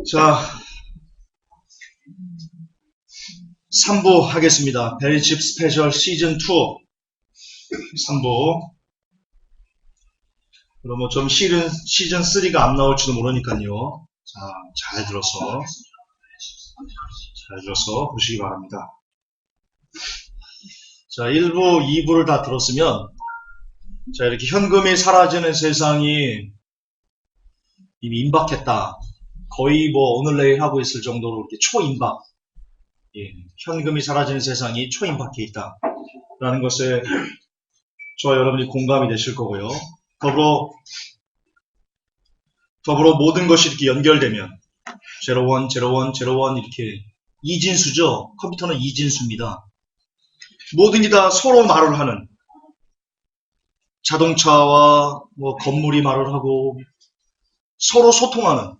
자, 3부 하겠습니다. 베리칩 스페셜 시즌 2 3부. 그럼 좀 시즌 3가 안 나올지도 모르니까요. 자, 잘 들어서 보시기 바랍니다. 자, 1부, 2부를 다 들었으면, 자, 이렇게 현금이 사라지는 세상이 이미 임박했다. 거의 오늘 내일 하고 있을 정도로 이렇게 초임박. 예, 현금이 사라지는 세상이 초임박해 있다. 라는 것에 저와 여러분이 공감이 되실 거고요. 더불어 모든 것이 이렇게 연결되면, 01, 01, 이렇게 이진수죠. 컴퓨터는 이진수입니다. 모든 게 다 서로 말을 하는, 자동차와 건물이 말을 하고 서로 소통하는.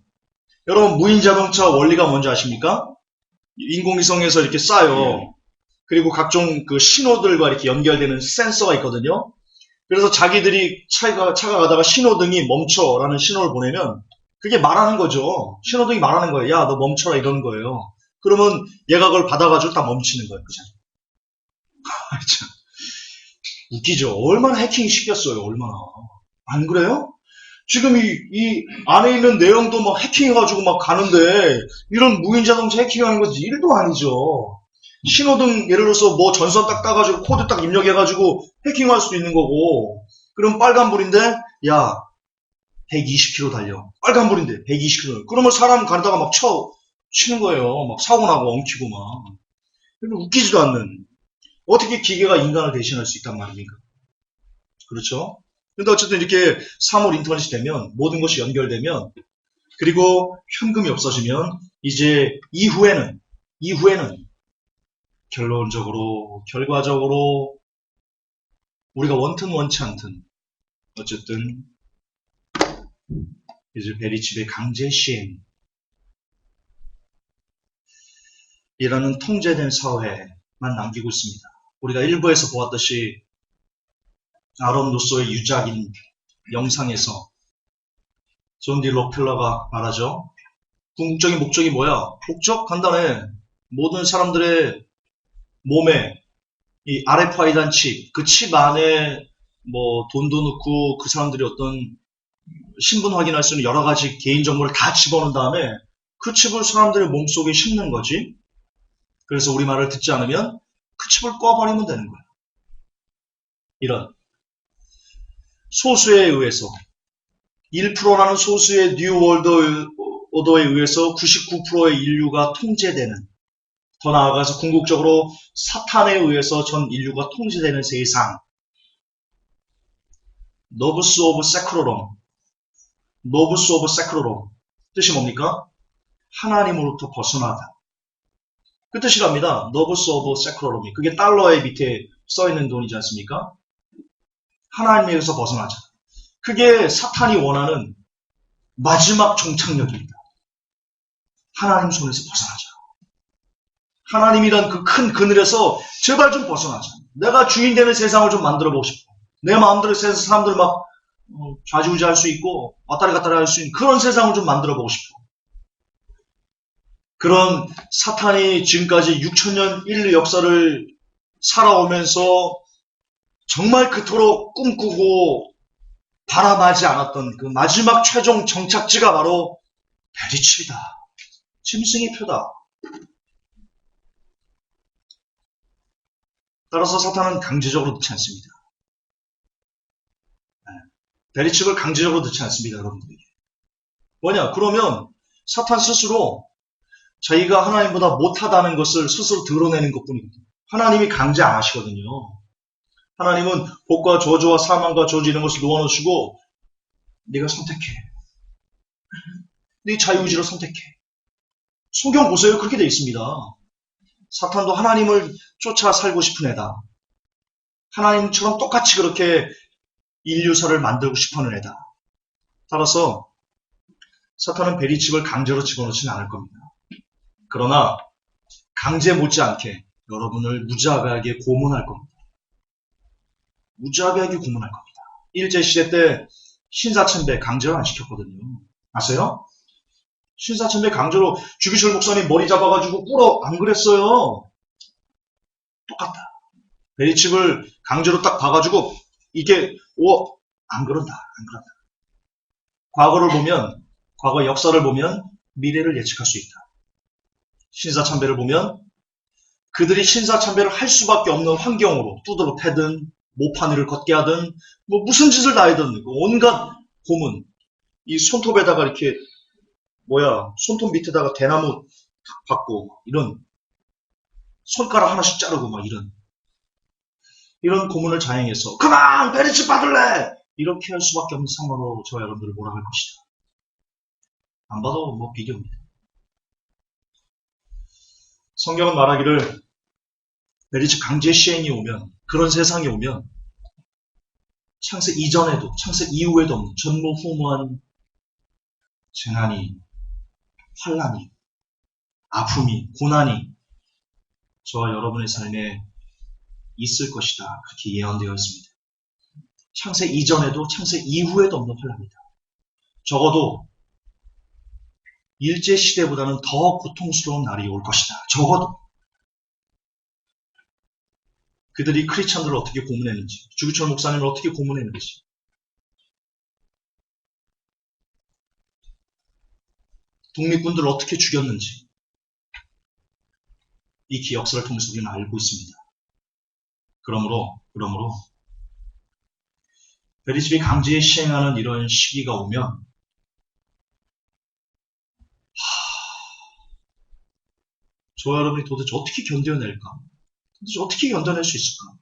여러분, 무인자동차 원리가 뭔지 아십니까? 인공위성에서 이렇게 쏴요. 그리고 각종 그 신호들과 이렇게 연결되는 센서가 있거든요. 그래서 자기들이 차가 가다가 신호등이 멈춰라는 신호를 보내면 그게 말하는 거죠. 신호등이 말하는 거예요. 야, 너 멈춰라, 이러는 거예요. 그러면 얘가 그걸 받아가지고 딱 멈추는 거예요. 그 자리에. 웃기죠. 얼마나 해킹이 쉽겠어요. 얼마나. 안 그래요? 지금 이 안에 있는 내용도 막 해킹해가지고 막 가는데, 이런 무인자동차 해킹하는 것이 일도 아니죠. 신호등 예를 들어서 전선 딱 따가지고 코드 딱 입력해가지고 해킹할 수도 있는 거고. 그럼 빨간불인데, 야, 120km 달려. 빨간불인데 120km. 그러면 사람 가다가 막 치는 거예요. 막 사고 나고 엉키고 막. 웃기지도 않는. 어떻게 기계가 인간을 대신할 수 있단 말입니까? 그렇죠? 근데 어쨌든 이렇게 3월 인터넷이 되면, 모든 것이 연결되면, 그리고 현금이 없어지면, 이제 이후에는 결과적으로 우리가 원튼 원치 않든 어쨌든 이제 베리칩의 강제 시행이라는 통제된 사회만 남기고 있습니다. 우리가 1부에서 보았듯이 아론 루소의 유작인 영상에서 존 디 록펠러가 말하죠. 궁극적인 목적이 뭐야? 목적 간단해. 모든 사람들의 몸에 이 RFID 칩, 그 칩 안에 돈도 넣고 그 사람들이 어떤 신분 확인할 수 있는 여러 가지 개인정보를 다 집어넣은 다음에 그 칩을 사람들의 몸속에 심는 거지. 그래서 우리 말을 듣지 않으면 그 칩을 꺼버리면 되는 거야. 이런 소수에 의해서 1%라는 소수의 뉴 월드 오더에 의해서 99%의 인류가 통제되는, 더 나아가서 궁극적으로 사탄에 의해서 전 인류가 통제되는 세상. 노브스 오브 세크로롬. 뜻이 뭡니까? 하나님으로부터 벗어나다. 그 뜻이랍니다. 노브스 오브 세크로롬이. 그게 달러의 밑에 써있는 돈이지 않습니까? 하나님에게서 벗어나자. 그게 사탄이 원하는 마지막 종착역입니다. 하나님 손에서 벗어나자. 하나님이란 그 큰 그늘에서 제발 좀 벗어나자. 내가 주인 되는 세상을 좀 만들어보고 싶어. 내 마음대로 사람들 막 좌지우지할 수 있고 왔다리 갔다리 할 수 있는 그런 세상을 좀 만들어보고 싶어. 그런 사탄이 지금까지 6천년 인류 역사를 살아오면서 정말 그토록 꿈꾸고 바라마지 않았던 그 마지막 최종 정착지가 바로 베리칩이다. 짐승의 표다. 따라서 사탄은 강제적으로 넣지 않습니다. 베리칩을 강제적으로 넣지 않습니다. 여러분들에게. 뭐냐? 그러면 사탄 스스로 자기가 하나님보다 못하다는 것을 스스로 드러내는 것뿐이거든요. 하나님이 강제 안 하시거든요. 하나님은 복과 저주와 사망과 저주 이런 것을 놓아놓으시고 네가 선택해. 네 자유의지로 선택해. 성경 보세요. 그렇게 되어 있습니다. 사탄도 하나님을 쫓아 살고 싶은 애다. 하나님처럼 똑같이 그렇게 인류사를 만들고 싶어하는 애다. 따라서 사탄은 베리칩을 강제로 집어넣지는 않을 겁니다. 그러나 강제 못지않게 여러분을 무자비하게 고문할 겁니다. 무자비하게 고문할 겁니다. 일제시대 때 신사참배 강제로 안 시켰거든요. 아세요? 신사참배 강제로 주기철 목사님 머리 잡아가지고 꿇어. 안 그랬어요. 똑같다. 베리칩을 강제로 딱 봐가지고 이게 안 그런다. 안 그런다. 과거를 보면, 과거 역사를 보면 미래를 예측할 수 있다. 신사참배를 보면 그들이 신사참배를 할 수밖에 없는 환경으로 두드러 패든 모판이를 걷게 하든 뭐 무슨 짓을 다 하든 온갖 고문, 이 손톱에다가 이렇게 손톱 밑에다가 대나무 탁 박고 이런 손가락 하나씩 자르고 막 이런 고문을 자행해서 그만 베리칩 받을래 이렇게 할 수밖에 없는 상황으로 저와 여러분들을 몰아갈 것이다. 안 봐도 뭐 비교입니다. 성경은 말하기를 베리칩 강제 시행이 오면, 그런 세상이 오면 창세 이전에도 창세 이후에도 없는 전무후무한 재난이, 환란이, 아픔이, 고난이 저와 여러분의 삶에 있을 것이다. 그렇게 예언되어 있습니다. 창세 이전에도 창세 이후에도 없는 환란이다. 적어도 일제시대보다는 더 고통스러운 날이 올 것이다. 적어도. 그들이 크리스찬들을 어떻게 고문했는지, 주기철 목사님을 어떻게 고문했는지, 독립군들을 어떻게 죽였는지 이 기억사를 통해서 우리는 알고 있습니다. 그러므로 베리칩이 강제 시행하는 이런 시기가 오면 저와 여러분이 도대체 어떻게 견뎌낼까? 도대체 어떻게 견뎌낼 수 있을까?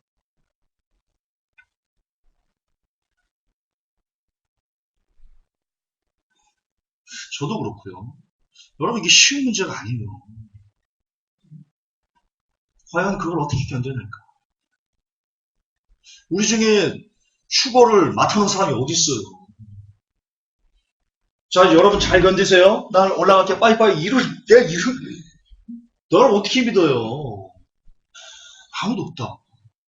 저도 그렇고요. 여러분 이게 쉬운 문제가 아니에요. 과연 그걸 어떻게 견뎌낼까? 우리 중에 휴거를 맡아놓은 사람이 어디 있어요? 자, 여러분 잘 견디세요. 난 올라갈게. 빠이빠이. 널 어떻게 믿어요? 아무도 없다.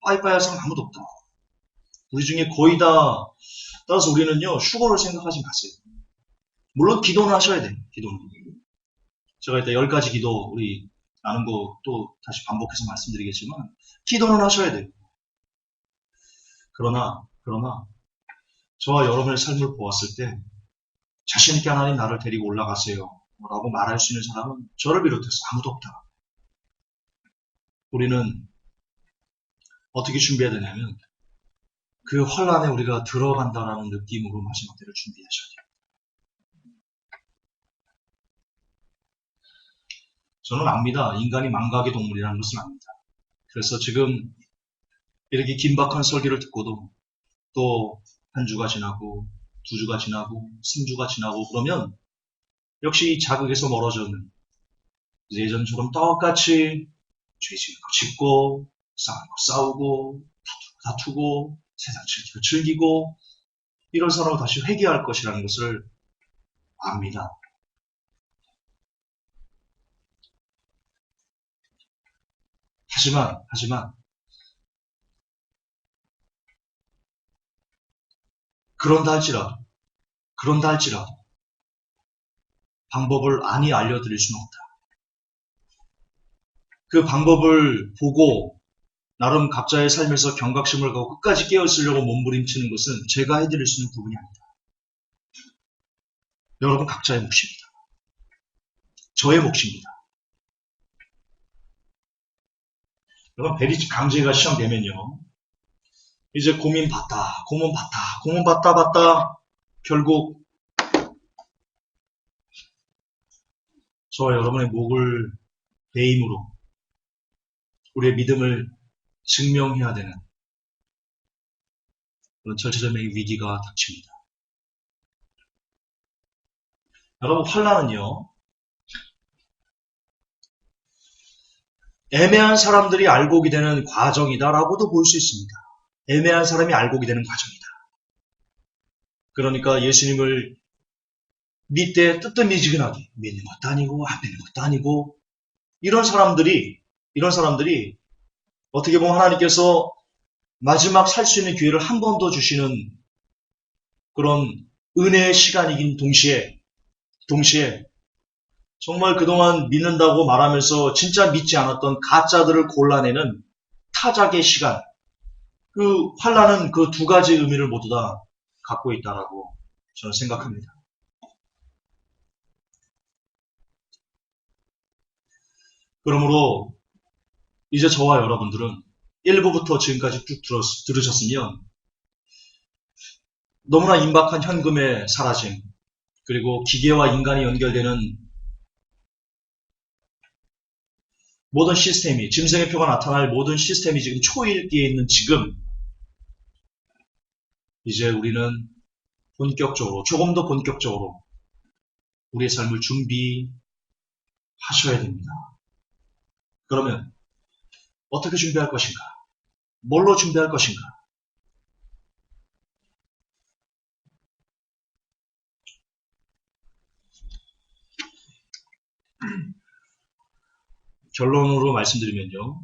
빠이빠이 할 사람 아무도 없다. 우리 중에 거의 다, 따라서 우리는요, 휴거를 생각하지 마세요. 물론 기도는 하셔야 돼요. 기도는. 제가 이따 10가지 기도 우리 나눈 거 또 다시 반복해서 말씀드리겠지만 기도는 하셔야 돼요. 그러나 저와 여러분의 삶을 보았을 때 자신 있게 하나님 나를 데리고 올라가세요 라고 말할 수 있는 사람은 저를 비롯해서 아무도 없다. 우리는 어떻게 준비해야 되냐면 그 환란에 우리가 들어간다라는 느낌으로 마지막 때를 준비하셔야 돼요. 저는 압니다. 인간이 망각의 동물이라는 것을 압니다. 그래서 지금 이렇게 긴박한 설교를 듣고도 또 한 주가 지나고 2주가 지나고 3주가 지나고 그러면 역시 이 자극에서 멀어져는 예전처럼 똑같이 죄 지은 거 짓고 싸우는 거 싸우고 다투고 세상 즐기고 이런 사람으로 다시 회귀할 것이라는 것을 압니다. 하지만 그런다 할지라도 방법을 아니 알려드릴 수는 없다. 그 방법을 보고 나름 각자의 삶에서 경각심을 갖고 끝까지 깨어있으려고 몸부림치는 것은 제가 해드릴 수 있는 부분이 아니다. 여러분 각자의 몫입니다. 저의 몫입니다. 여러분 베리칩 강제가 시험되면요. 이제 고문 받다 결국 저와 여러분의 목을 베임으로 우리의 믿음을 증명해야 되는 그런 절체절명의 위기가 닥칩니다. 여러분 환란은요. 애매한 사람들이 알고 오게 되는 과정이다라고도 볼 수 있습니다. 애매한 사람이 알고 오게 되는 과정이다. 그러니까 예수님을 믿되 뜨뜻미지근하게 믿는 것도 아니고 안 믿는 것도 아니고 이런 사람들이 어떻게 보면 하나님께서 마지막 살 수 있는 기회를 한 번 더 주시는 그런 은혜의 시간이긴 동시에 정말 그동안 믿는다고 말하면서 진짜 믿지 않았던 가짜들을 골라내는 타작의 시간. 그 환란은 그 두 가지 의미를 모두 다 갖고 있다라고 저는 생각합니다. 그러므로 이제 저와 여러분들은 1부부터 지금까지 쭉 들으셨으면 너무나 임박한 현금의 사라짐, 그리고 기계와 인간이 연결되는 모든 시스템이, 짐승의 표가 나타날 모든 시스템이 지금 초일기에 있는 지금, 이제 우리는 본격적으로, 조금 더 본격적으로 우리의 삶을 준비하셔야 됩니다. 그러면 어떻게 준비할 것인가? 뭘로 준비할 것인가? 결론으로 말씀드리면요.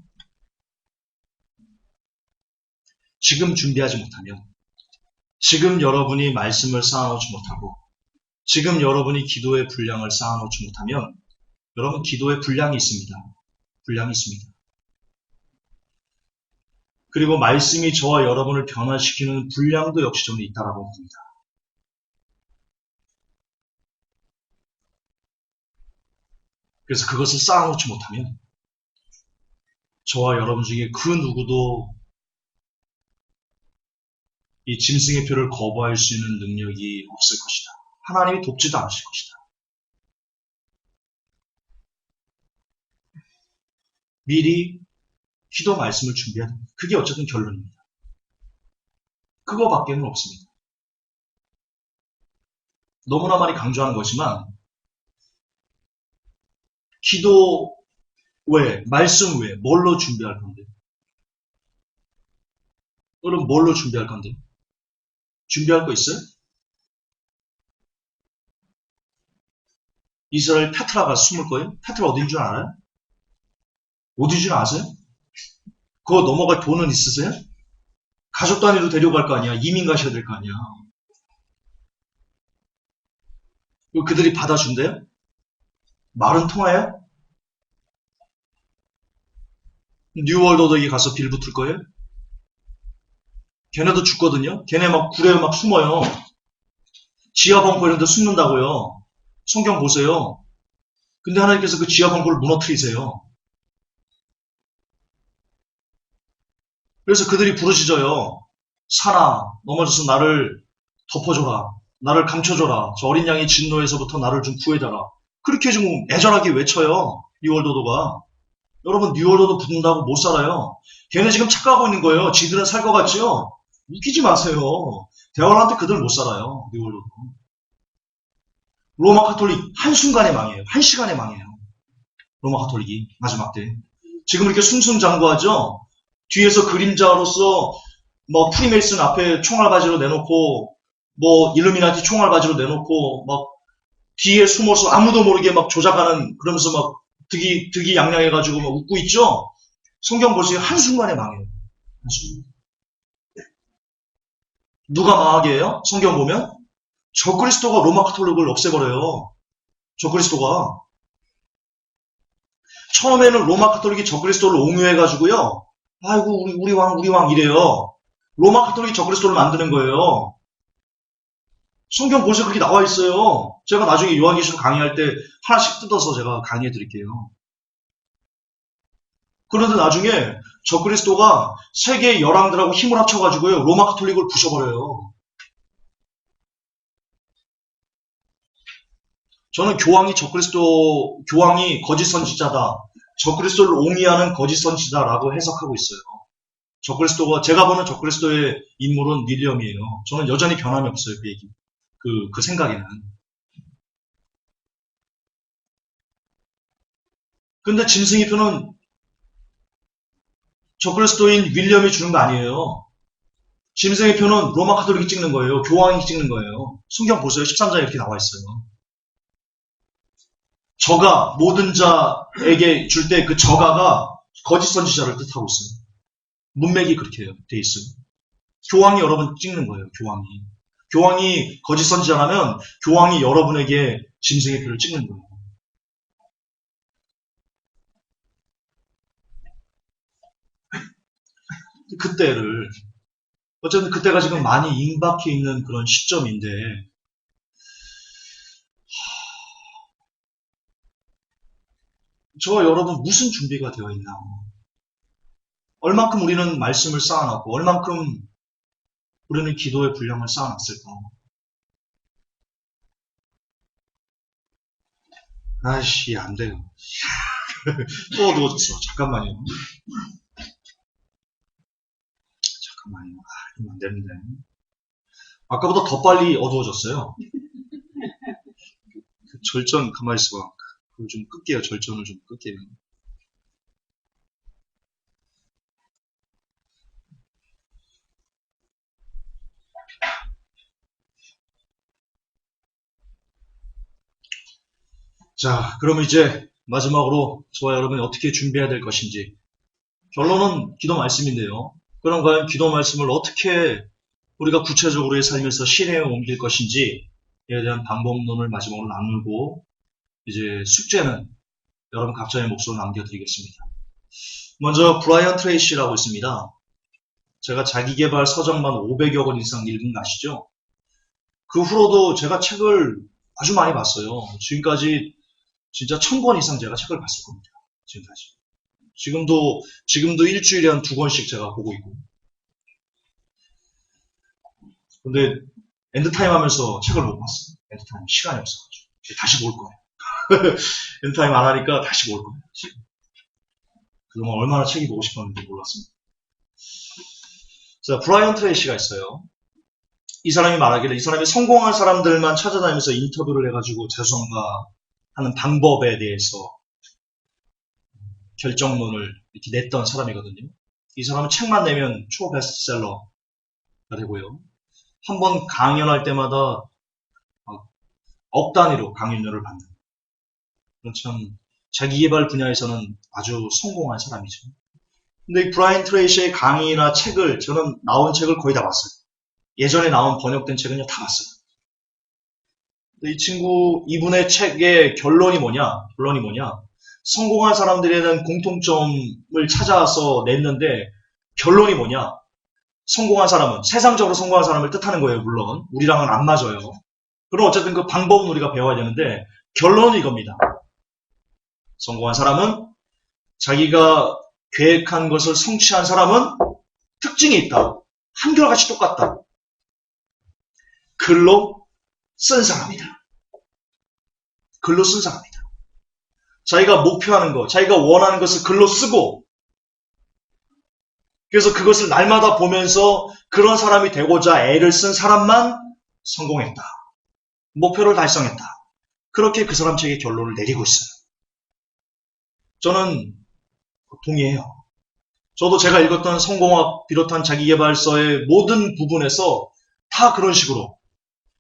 지금 준비하지 못하면, 지금 여러분이 말씀을 쌓아놓지 못하고, 지금 여러분이 기도의 분량을 쌓아놓지 못하면, 여러분 기도의 분량이 있습니다. 분량이 있습니다. 그리고 말씀이 저와 여러분을 변화시키는 분량도 역시 저는 있다라고 봅니다. 그래서 그것을 쌓아놓지 못하면 저와 여러분 중에 그 누구도 이 짐승의 표를 거부할 수 있는 능력이 없을 것이다. 하나님이 돕지도 않으실 것이다. 미리 기도 말씀을 준비해야 됩니다. 그게 어쨌든 결론입니다. 그거밖에는 없습니다. 너무나 많이 강조하는 거지만 기도 외에, 말씀 외에 뭘로 준비할 건데? 여러분 뭘로 준비할 건데? 준비할 거 있어요? 이스라엘 페트라가 숨을 거예요? 페트라 어딘 줄 알아요? 어딘 줄 아세요? 그거 넘어갈 돈은 있으세요? 가족 단위로 데려갈 거 아니야. 이민 가셔야 될 거 아니야. 그들이 받아준대요? 말은 통해요? 뉴월드 오더에 가서 빌 붙을 거예요? 걔네도 죽거든요? 걔네 막 굴에 막 숨어요. 지하 벙커 이런 데 숨는다고요. 성경 보세요. 근데 하나님께서 그 지하 벙커를 무너뜨리세요. 그래서 그들이 부르짖어요. 사나, 넘어져서 나를 덮어줘라. 나를 감춰줘라. 저 어린 양의 진노에서부터 나를 좀 구해달라. 그렇게 좀 애절하게 외쳐요. 뉴월도도가. 여러분 뉴월도도 붙는다고 못 살아요. 걔네 지금 착각하고 있는 거예요. 지들은 살 것 같지요? 웃기지 마세요. 대화한테 그들 못 살아요. 뉴월도도. 로마 카톨릭 한순간에 망해요. 한 시간에 망해요. 로마 카톨릭이 마지막 때. 지금 이렇게 승승장구하죠? 뒤에서 그림자로서 뭐 프리메이슨 앞에 총알바지로 내놓고 뭐 일루미나티 총알바지로 내놓고 막 뒤에 숨어서 아무도 모르게 막 조작하는 그러면서 막 득이 양양해가지고 막 웃고 있죠? 성경 보세요. 한순간에 망해요. 한순간. 누가 망하게 해요? 성경 보면 적그리스도가 로마 카톨릭을 없애버려요. 적그리스도가. 처음에는 로마 카톨릭이 적그리스도를 옹유해가지고요. 아이고 우리 왕 이래요. 로마 카톨릭이 적그리스도를 만드는 거예요. 성경 보세요. 그렇게 나와 있어요. 제가 나중에 요한계시록 강의할 때 하나씩 뜯어서 제가 강의해 드릴게요. 그런데 나중에 적그리스도가 세계 열왕들하고 힘을 합쳐가지고요. 로마 카톨릭을 부셔버려요. 저는 교황이 거짓 선지자다. 적그리스도를 옹이하는 거짓 선지자라고 해석하고 있어요. 제가 보는 적그리스도의 인물은 윌리엄이에요. 저는 여전히 변함이 없어요. 그 얘기. 그 생각에는. 근데 짐승의 표는 적그리스도인 윌리엄이 주는 거 아니에요. 짐승의 표는 로마 카톨릭이 찍는 거예요. 교황이 찍는 거예요. 성경 보세요. 13장에 이렇게 나와 있어요. 저가 모든 자에게 줄 때 그 저가가 거짓 선지자를 뜻하고 있어요. 문맥이 그렇게 돼 있어요. 교황이 여러분 찍는 거예요. 교황이 거짓 선지자라면 교황이 여러분에게 짐승의 표를 찍는 거예요. 그때를, 어쨌든 그때가 지금 많이 임박해 있는 그런 시점인데, 저와 여러분 무슨 준비가 되어 있나? 얼만큼 우리는 말씀을 쌓아놨고, 얼만큼 우리는 기도의 분량을 쌓아놨을까? 아이씨, 안 돼요. 또 어두워졌어. 잠깐만요. 잠깐만요. 이러면 안 되는데. 아까보다 더 빨리 어두워졌어요. 절전, 가만히 있어봐. 그걸 좀 끌게요. 절전을 좀 끌게요. 자, 그럼 이제 마지막으로 저와 여러분이 어떻게 준비해야 될 것인지. 결론은 기도 말씀인데요. 그럼 과연 기도 말씀을 어떻게 우리가 구체적으로 우리의 삶에서 실행에 옮길 것인지에 대한 방법론을 마지막으로 나누고, 이제 숙제는 여러분 각자의 몫으로 남겨드리겠습니다. 먼저 브라이언 트레이시라고 있습니다. 제가 자기계발 서적만 500여 권 이상 읽은 거 아시죠? 그 후로도 제가 책을 아주 많이 봤어요. 지금까지 진짜 1000권 이상 제가 책을 봤을 겁니다. 지금까지. 지금도 일주일에 한 2권씩 제가 보고 있고. 근데 엔드타임 하면서 책을 못 봤어요. 엔드타임 시간이 없어가지고. 다시 볼 거예요. 엔드타임 안 하니까 다시 볼 거예요. 지금. 그동안 얼마나 책이 보고 싶었는지 몰랐습니다. 자, 브라이언 트레이시가 있어요. 이 사람이 말하기를 이 사람이 성공한 사람들만 찾아다니면서 인터뷰를 해가지고 재수한가 하는 방법에 대해서 결정론을 이렇게 냈던 사람이거든요. 이 사람은 책만 내면 초베스트셀러가 되고요. 한번 강연할 때마다 억 단위로 강연료를 받는. 참 자기개발 분야에서는 아주 성공한 사람이죠. 근데 이 브라이언 트레이시의 강의나 책을, 저는 나온 책을 거의 다 봤어요. 예전에 나온 번역된 책은요 다 봤어요. 근데 이 친구, 이분의 책의 결론이 뭐냐? 성공한 사람들에 대한 공통점을 찾아서 냈는데, 결론이 뭐냐? 성공한 사람은, 세상적으로 성공한 사람을 뜻하는 거예요, 물론. 우리랑은 안 맞아요. 그럼 어쨌든 그 방법은 우리가 배워야 되는데, 결론은 이겁니다. 성공한 사람은 자기가 계획한 것을 성취한 사람은 특징이 있다. 한결같이 똑같다. 글로 쓴 사람이다. 글로 쓴 사람이다. 자기가 목표하는 것, 자기가 원하는 것을 글로 쓰고, 그래서 그것을 날마다 보면서 그런 사람이 되고자 애를 쓴 사람만 성공했다. 목표를 달성했다. 그렇게 그 사람 책의 결론을 내리고 있어요. 저는 동의해요. 저도 제가 읽었던 성공학 비롯한 자기계발서의 모든 부분에서 다 그런 식으로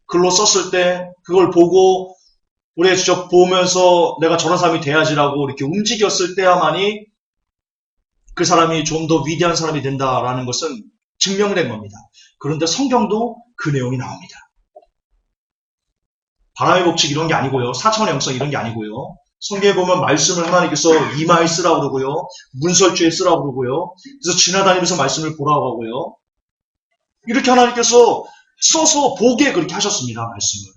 글로 썼을 때 그걸 보고 우리가 직접 보면서 내가 저런 사람이 돼야지라고 이렇게 움직였을 때야만이 그 사람이 좀 더 위대한 사람이 된다라는 것은 증명된 겁니다. 그런데 성경도 그 내용이 나옵니다. 바람의 법칙 이런 게 아니고요. 사천의 영성 이런 게 아니고요. 성경에 보면 말씀을 하나님께서 이마에 쓰라고 그러고요. 문설주에 쓰라고 그러고요. 그래서 지나다니면서 말씀을 보라고 하고요. 이렇게 하나님께서 써서 보게 그렇게 하셨습니다. 말씀을.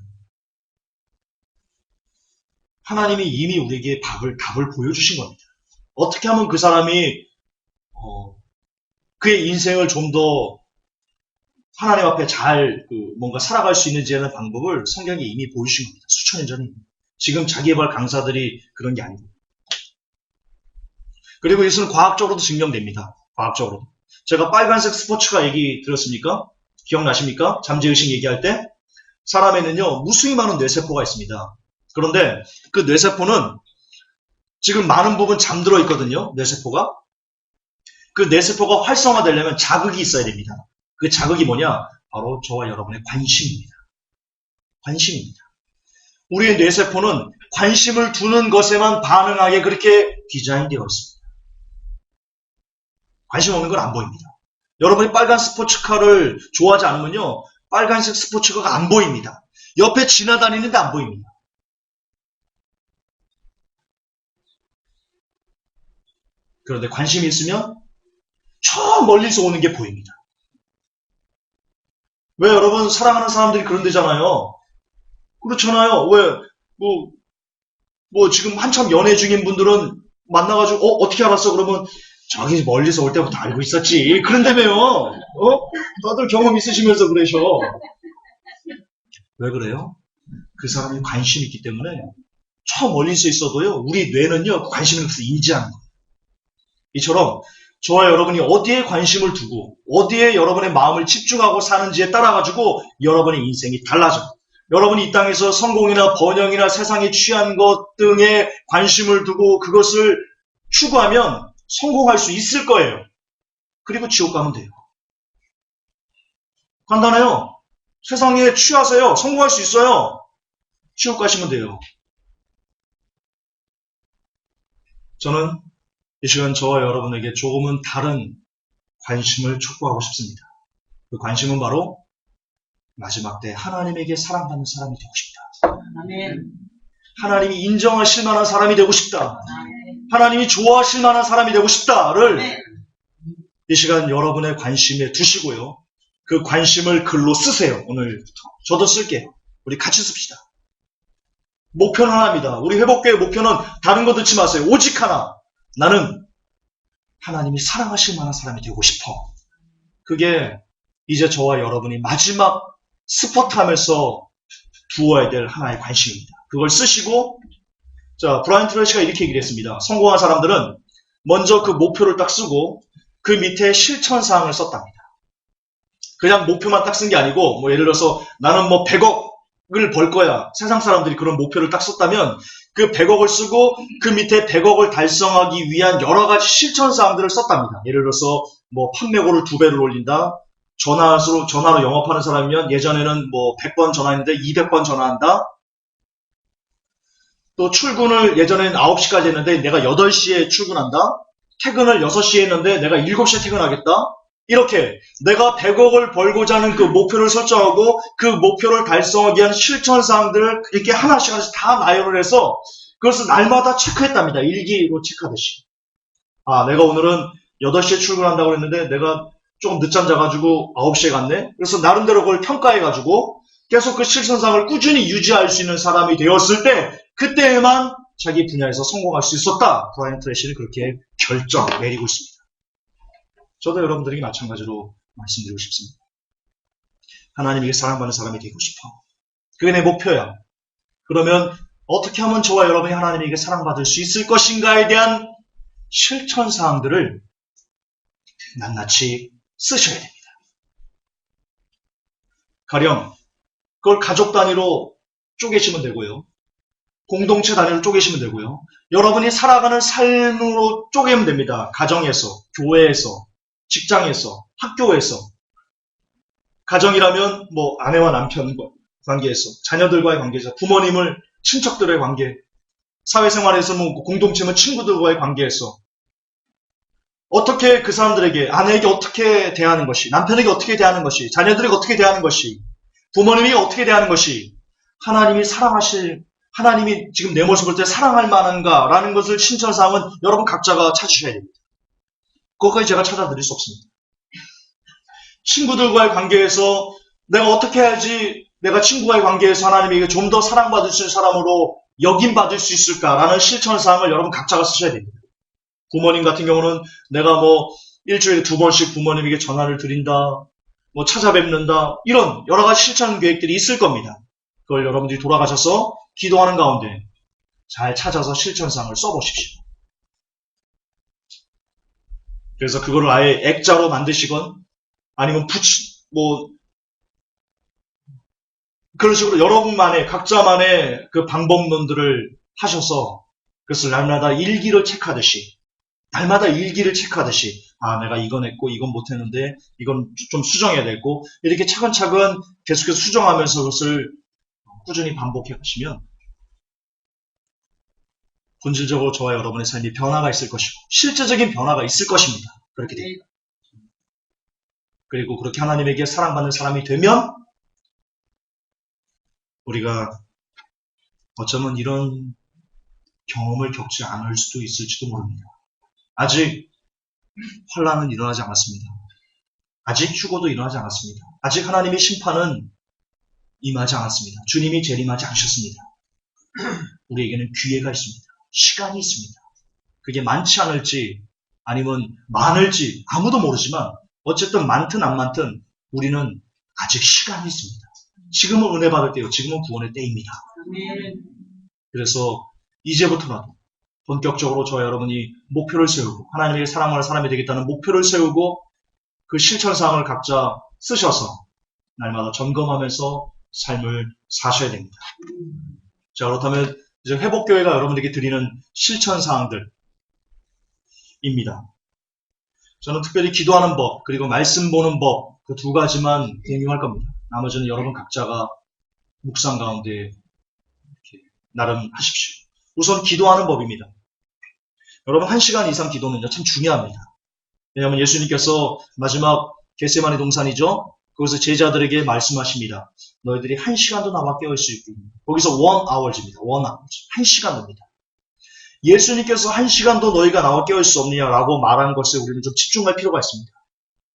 하나님이 이미 우리에게 답을 보여주신 겁니다. 어떻게 하면 그 사람이 그의 인생을 좀 더 하나님 앞에 잘 뭔가 살아갈 수 있는지에 대한 방법을 성경이 이미 보여주신 겁니다. 수천 년 전에. 지금 자기개발 강사들이 그런 게 아니고. 그리고 이것은 과학적으로도 증명됩니다. 과학적으로도. 제가 빨간색 스포츠카 얘기 들었습니까? 기억나십니까? 잠재의식 얘기할 때 사람에는요 무수히 많은 뇌세포가 있습니다. 그런데 그 뇌세포는 지금 많은 부분 잠들어 있거든요. 뇌세포가. 그 뇌세포가 활성화되려면 자극이 있어야 됩니다. 그 자극이 뭐냐? 바로 저와 여러분의 관심입니다. 관심입니다. 우리의 뇌세포는 관심을 두는 것에만 반응하게 그렇게 디자인되어 있습니다. 관심 없는 건 안 보입니다. 여러분이 빨간 스포츠카를 좋아하지 않으면요. 빨간색 스포츠카가 안 보입니다. 옆에 지나다니는데 안 보입니다. 그런데 관심이 있으면 저 멀리서 오는 게 보입니다. 왜 여러분 사랑하는 사람들이 그런 데잖아요. 그렇잖아요. 왜 지금 한참 연애 중인 분들은 만나가지고 어떻게 알았어? 그러면 저기 멀리서 올 때부터 알고 있었지. 그런다며요. 다들 경험 있으시면서 그러셔. 왜 그래요? 그 사람이 관심이 있기 때문에 저 멀리서 있어도요. 우리 뇌는요. 그 관심을 그래서 인지하는 거예요. 이처럼 저와 여러분이 어디에 관심을 두고 어디에 여러분의 마음을 집중하고 사는지에 따라가지고 여러분의 인생이 달라져요. 여러분이 이 땅에서 성공이나 번영이나 세상에 취한 것 등에 관심을 두고 그것을 추구하면 성공할 수 있을 거예요. 그리고 지옥 가면 돼요. 간단해요. 세상에 취하세요. 성공할 수 있어요. 지옥 가시면 돼요. 저는 이 시간 저와 여러분에게 조금은 다른 관심을 촉구하고 싶습니다. 그 관심은 바로 마지막 때 하나님에게 사랑받는 사람이 되고 싶다. 아멘. 하나님이 인정하실 만한 사람이 되고 싶다. 하나님이 좋아하실 만한 사람이 되고 싶다를 이 시간 여러분의 관심에 두시고요. 그 관심을 글로 쓰세요. 오늘부터. 저도 쓸게요. 우리 같이 씁시다. 목표는 하나입니다. 우리 회복교회 목표는 다른 거 듣지 마세요. 오직 하나. 나는 하나님이 사랑하실 만한 사람이 되고 싶어. 그게 이제 저와 여러분이 마지막 스포트하면서 두어야 될 하나의 관심입니다. 그걸 쓰시고, 자, 브라이언 트레이시가 이렇게 얘기를 했습니다. 성공한 사람들은 먼저 그 목표를 딱 쓰고 그 밑에 실천사항을 썼답니다. 그냥 목표만 딱 쓴 게 아니고, 예를 들어서 나는 100억을 벌 거야. 세상 사람들이 그런 목표를 딱 썼다면 그 100억을 쓰고 그 밑에 100억을 달성하기 위한 여러 가지 실천사항들을 썼답니다. 예를 들어서 판매고를 2배를 올린다. 전화로 영업하는 사람이면 예전에는 100번 전화했는데 200번 전화한다. 또 출근을 예전에는 9시까지 했는데 내가 8시에 출근한다. 퇴근을 6시에 했는데 내가 7시에 퇴근하겠다. 이렇게 내가 100억을 벌고자 하는 그 목표를 설정하고 그 목표를 달성하기 위한 실천사항들을 이렇게 하나씩 다 나열을 해서 그것을 날마다 체크했답니다. 일기로 체크하듯이. 내가 오늘은 8시에 출근한다고 했는데 내가 조금 늦잠 자가지고 9시에 갔네. 그래서 나름대로 그걸 평가해가지고 계속 그 실천사항을 꾸준히 유지할 수 있는 사람이 되었을 때 그때에만 자기 분야에서 성공할 수 있었다. 브라이언 트레이시는 그렇게 결정 내리고 있습니다. 저도 여러분들에게 마찬가지로 말씀드리고 싶습니다. 하나님에게 사랑받는 사람이 되고 싶어. 그게 내 목표야. 그러면 어떻게 하면 저와 여러분이 하나님에게 사랑받을 수 있을 것인가에 대한 실천사항들을 낱낱이 쓰셔야 됩니다. 가령 그걸 가족 단위로 쪼개시면 되고요. 공동체 단위로 쪼개시면 되고요. 여러분이 살아가는 삶으로 쪼개면 됩니다. 가정에서, 교회에서, 직장에서, 학교에서. 가정이라면 아내와 남편 관계에서, 자녀들과의 관계에서, 부모님을, 친척들의 관계, 사회생활에서 공동체면 친구들과의 관계에서 어떻게 그 사람들에게, 아내에게 어떻게 대하는 것이, 남편에게 어떻게 대하는 것이, 자녀들에게 어떻게 대하는 것이, 부모님에게 어떻게 대하는 것이 하나님이 지금 내 모습을 때 사랑할 만한가라는 것을 신천사항은 여러분 각자가 찾으셔야 됩니다. 그것까지 제가 찾아드릴 수 없습니다. 친구들과의 관계에서 내가 어떻게 해야지 내가 친구와의 관계에서 하나님에게 좀 더 사랑받을 수 있는 사람으로 역임받을 수 있을까라는 실천사항을 여러분 각자가 쓰셔야 됩니다. 부모님 같은 경우는 내가 일주일에 2번씩 부모님에게 전화를 드린다, 찾아뵙는다, 이런 여러 가지 실천 계획들이 있을 겁니다. 그걸 여러분들이 돌아가셔서 기도하는 가운데 잘 찾아서 실천사항을 써보십시오. 그래서 그거를 아예 액자로 만드시건 아니면 그런 식으로 여러분만의 각자만의 그 방법론들을 하셔서 그것을 날마다 일기를 체크하듯이 내가 이건 했고 이건 못했는데 이건 좀 수정해야 되고 이렇게 차근차근 계속해서 수정하면서 그것을 꾸준히 반복해 가시면 본질적으로 저와 여러분의 삶이 변화가 있을 것이고 실제적인 변화가 있을 것입니다. 그렇게 됩니다. 그리고 그렇게 하나님에게 사랑받는 사람이 되면 우리가 어쩌면 이런 경험을 겪지 않을 수도 있을지도 모릅니다. 아직 환란은 일어나지 않았습니다. 아직 휴거도 일어나지 않았습니다. 아직 하나님의 심판은 임하지 않았습니다. 주님이 재림하지 않으셨습니다. 우리에게는 기회가 있습니다. 시간이 있습니다. 그게 많지 않을지 아니면 많을지 아무도 모르지만 어쨌든 많든 안 많든 우리는 아직 시간이 있습니다. 지금은 은혜 받을 때요. 지금은 구원의 때입니다. 그래서 이제부터라도 본격적으로 저와 여러분이 목표를 세우고 하나님에게 사랑하는 사람이 되겠다는 목표를 세우고 그 실천사항을 각자 쓰셔서 날마다 점검하면서 삶을 사셔야 됩니다. 자, 그렇다면 이제 회복교회가 여러분에게 드리는 실천사항들입니다. 저는 특별히 기도하는 법 그리고 말씀 보는 법 그 두 가지만 공유할 겁니다. 나머지는 여러분 각자가 묵상 가운데 이렇게 나름 하십시오. 우선 기도하는 법입니다. 여러분 1시간 이상 기도는요 참 중요합니다. 왜냐하면 예수님께서 마지막 겟세마네 동산이죠. 거기서 제자들에게 말씀하십니다. 너희들이 1시간도 나와 깨어있을 수 있게. 거기서 1hour입니다. 1시간입니다. 예수님께서 1시간도 너희가 나와 깨어있을 수 없느냐라고 말한 것에 우리는 좀 집중할 필요가 있습니다.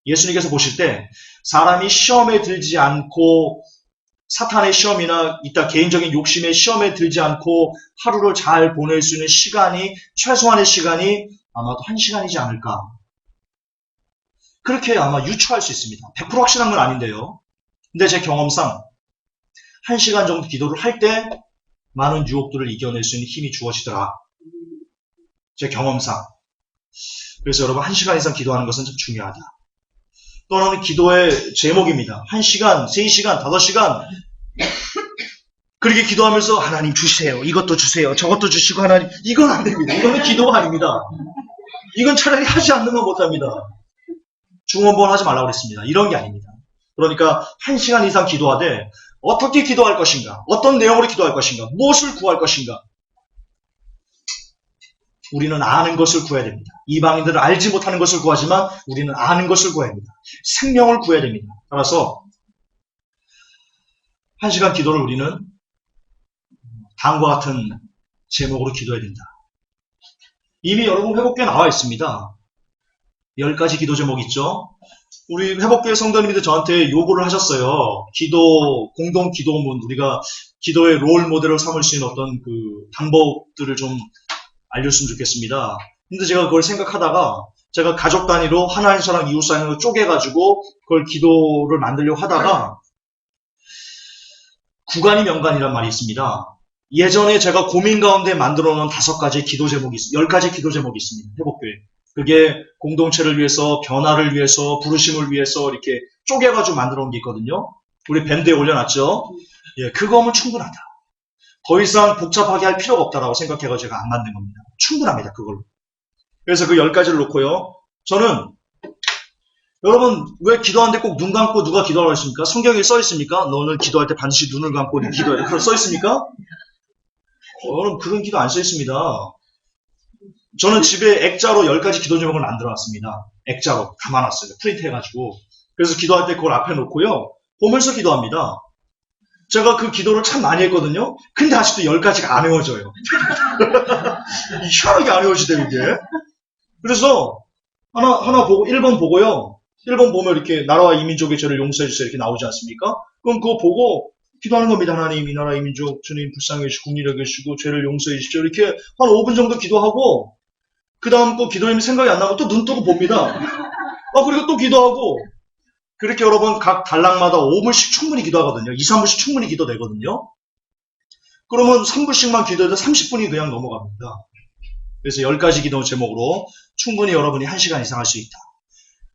예수님께서 보실 때 사람이 시험에 들지 않고 사탄의 시험이나 이따 개인적인 욕심의 시험에 들지 않고 하루를 잘 보낼 수 있는 시간이 최소한의 시간이 아마도 1시간이지 않을까. 그렇게 아마 유추할 수 있습니다. 100% 확실한 건 아닌데요. 근데 제 경험상 1시간 정도 기도를 할 때 많은 유혹들을 이겨낼 수 있는 힘이 주어지더라. 제 경험상. 그래서 여러분 1시간 이상 기도하는 것은 좀 중요하다. 또 하나는 기도의 제목입니다. 1시간, 3시간, 5시간 그렇게 기도하면서 하나님 주세요. 이것도 주세요. 저것도 주시고 하나님. 이건 안 됩니다. 이거는 기도가 아닙니다. 이건 차라리 하지 않는 건 못합니다. 중원본 하지 말라고 그랬습니다. 이런 게 아닙니다. 그러니까 1시간 이상 기도하되 어떻게 기도할 것인가? 어떤 내용으로 기도할 것인가? 무엇을 구할 것인가? 우리는 아는 것을 구해야 됩니다. 이방인들은 알지 못하는 것을 구하지만 우리는 아는 것을 구해야 됩니다. 생명을 구해야 됩니다. 따라서 1시간 기도를 우리는 다음과 같은 제목으로 기도해야 된다. 이미 여러분 회복교에 나와 있습니다. 10가지 기도 제목 있죠? 우리 회복교회 성도님들 저한테 요구를 하셨어요. 공동 기도문, 우리가 기도의 롤 모델을 삼을 수 있는 어떤 그 방법들을 좀 알려줬으면 좋겠습니다. 근데 제가 그걸 생각하다가 제가 가족 단위로 하나님 사랑, 이웃 사랑으로 쪼개가지고 그걸 기도를 만들려고 하다가 구간이 명간이란 말이 있습니다. 예전에 제가 고민 가운데 만들어 놓은 5가지 기도 제목이 있습니다. 10가지 기도 제목이 있습니다. 회복교회. 그게 공동체를 위해서, 변화를 위해서, 부르심을 위해서 이렇게 쪼개가지고 만들어 놓은 게 있거든요. 우리 밴드에 올려놨죠. 예, 그거 하면 충분하다. 더 이상 복잡하게 할 필요가 없다라고 생각해가지고 제가 안 만든 겁니다. 충분합니다, 그걸로. 그래서 그 10가지를 놓고요. 저는, 여러분, 왜 기도하는데 꼭 눈 감고 누가 기도하라고 했습니까? 성경에 써 있습니까? 너는 기도할 때 반드시 눈을 감고 기도해야 돼. 그럼 써 있습니까? 여러분, 그런 기도 안 써 있습니다. 저는 집에 액자로 10가지 기도 제목을 만들어놨습니다. 액자로 담아놨어요. 프린트해가지고. 그래서 기도할 때 그걸 앞에 놓고요. 보면서 기도합니다. 제가 그 기도를 참 많이 했거든요. 근데 아직도 10가지가 안 외워져요. 희한하게 안 외워지대요, 이게. 그래서 하나 보고 1번 보고요. 1번 보면 이렇게 나라와 이민족의 죄를 용서해 주세요 이렇게 나오지 않습니까? 그럼 그거 보고 기도하는 겁니다. 하나님, 이 나라 이민족 주님 불쌍히 여기시고 국리를 여기시고 죄를 용서해 주십시오. 이렇게 한 5분 정도 기도하고 그 다음 또 기도님이 생각이 안 나면 또 눈 뜨고 봅니다. 그리고 또 기도하고 그렇게 여러분 각 단락마다 5분씩 충분히 기도하거든요. 2, 3분씩 충분히 기도되거든요. 그러면 3분씩만 기도해도 30분이 그냥 넘어갑니다. 그래서 10가지 기도 제목으로 충분히 여러분이 1시간 이상 할 수 있다.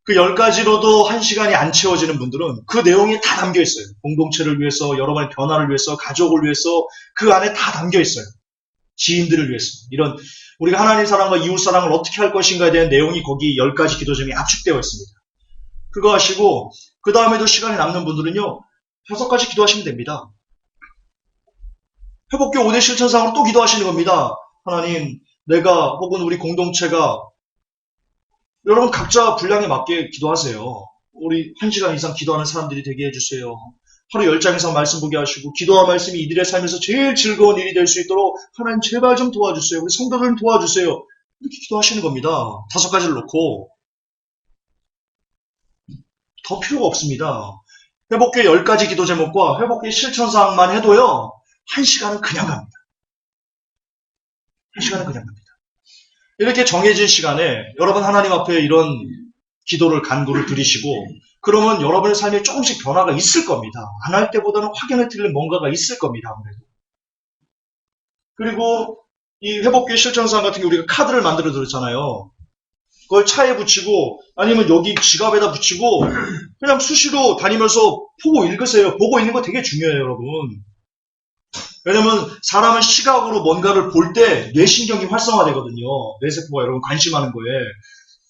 그 10가지로도 1시간이 안 채워지는 분들은 그 내용이 다 담겨 있어요. 공동체를 위해서, 여러분의 변화를 위해서, 가족을 위해서 그 안에 다 담겨 있어요. 지인들을 위해서. 이런 우리가 하나님 사랑과 이웃 사랑을 어떻게 할 것인가에 대한 내용이 거기 10가지 기도 제목이 압축되어 있습니다. 그거 하시고 그 다음에도 시간이 남는 분들은요. 5가지 기도하시면 됩니다. 회복교 5대 실천상으로 또 기도하시는 겁니다. 하나님, 내가 혹은 우리 공동체가 여러분 각자 분량에 맞게 기도하세요. 우리 1시간 이상 기도하는 사람들이 되게 해주세요. 하루 10장 이상 말씀 보게 하시고 기도와 말씀이 이들의 삶에서 제일 즐거운 일이 될 수 있도록 하나님 제발 좀 도와주세요. 우리 성도들 도와주세요. 이렇게 기도하시는 겁니다. 5가지를 놓고 더 필요가 없습니다. 회복기의 10가지 기도 제목과 회복기의 실천사항만 해도요, 1시간은 그냥 갑니다. 1시간은 그냥 갑니다. 이렇게 정해진 시간에 여러분 하나님 앞에 이런 기도를 간구를 드리시고, 그러면 여러분의 삶에 조금씩 변화가 있을 겁니다. 안 할 때보다는 확연히 틀린 뭔가가 있을 겁니다. 아무래도. 그리고 이 회복기의 실천사항 같은 게 우리가 카드를 만들어 드렸잖아요. 그걸 차에 붙이고 아니면 여기 지갑에다 붙이고 그냥 수시로 다니면서 보고 읽으세요. 보고 있는 거 되게 중요해요, 여러분. 왜냐면 사람은 시각으로 뭔가를 볼 때 뇌신경이 활성화되거든요. 뇌세포가 여러분 관심하는 거에.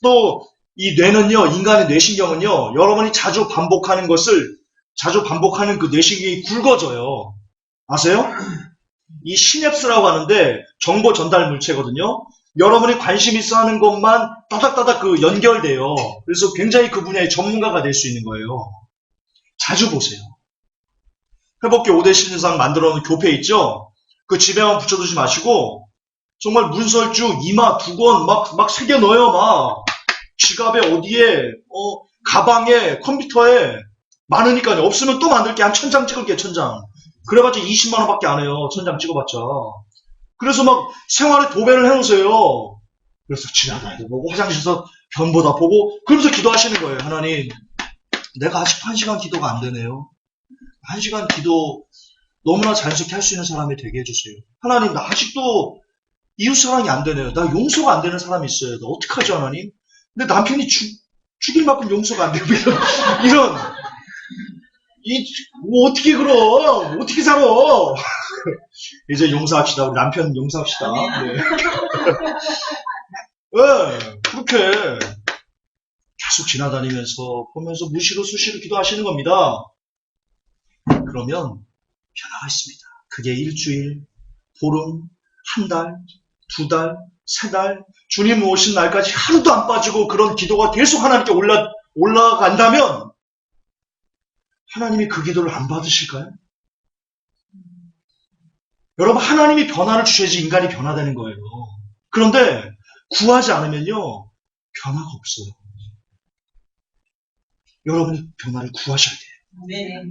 또 이 뇌는요, 인간의 뇌신경은요, 여러분이 자주 반복하는 그 뇌신경이 굵어져요. 아세요? 이 시냅스라고 하는데 정보 전달 물체거든요. 여러분이 관심 있어 하는 것만 따닥따닥 연결돼요. 그래서 굉장히 그 분야의 전문가가 될 수 있는 거예요. 자주 보세요. 회복기 5대 실천사항 만들어 놓은 교패 있죠? 그 집에만 붙여두지 마시고 정말 문설주, 이마, 두권 막 새겨 넣어요. 막 지갑에 어디에 가방에 컴퓨터에 많으니까요. 없으면 또 만들게. 한 1000장 찍을게. 1000장. 그래봤자 20만 원밖에 안 해요. 1000장 찍어봤자. 그래서 막 생활에 도배를 해놓으세요. 그래서 지나다니도 보고 화장실에서 변보다 보고 그러면서 기도하시는 거예요. 하나님, 내가 아직도 1시간 기도가 안 되네요. 1시간 기도 너무나 자연스럽게 할 수 있는 사람이 되게 해주세요. 하나님, 나 아직도 이웃사랑이 안 되네요. 나 용서가 안 되는 사람이 있어요. 나 어떡하죠, 하나님? 근데 남편이 죽일 만큼 용서가 안 되고 뭐 어떻게 그럼? 어떻게 살아? 이제 용서합시다. 우리 남편 용서합시다. 네. 네, 그렇게 계속 지나다니면서 보면서 무시로 수시로 기도하시는 겁니다. 그러면 변화가 있습니다. 그게 일주일, 보름, 한 달, 2달, 3달, 주님 오신 날까지 하루도 안 빠지고 그런 기도가 계속 하나님께 올라간다면 하나님이 그 기도를 안 받으실까요? 여러분, 하나님이 변화를 주셔야지 인간이 변화되는 거예요. 그런데 구하지 않으면요, 변화가 없어요. 여러분이 변화를 구하셔야 돼요. 네.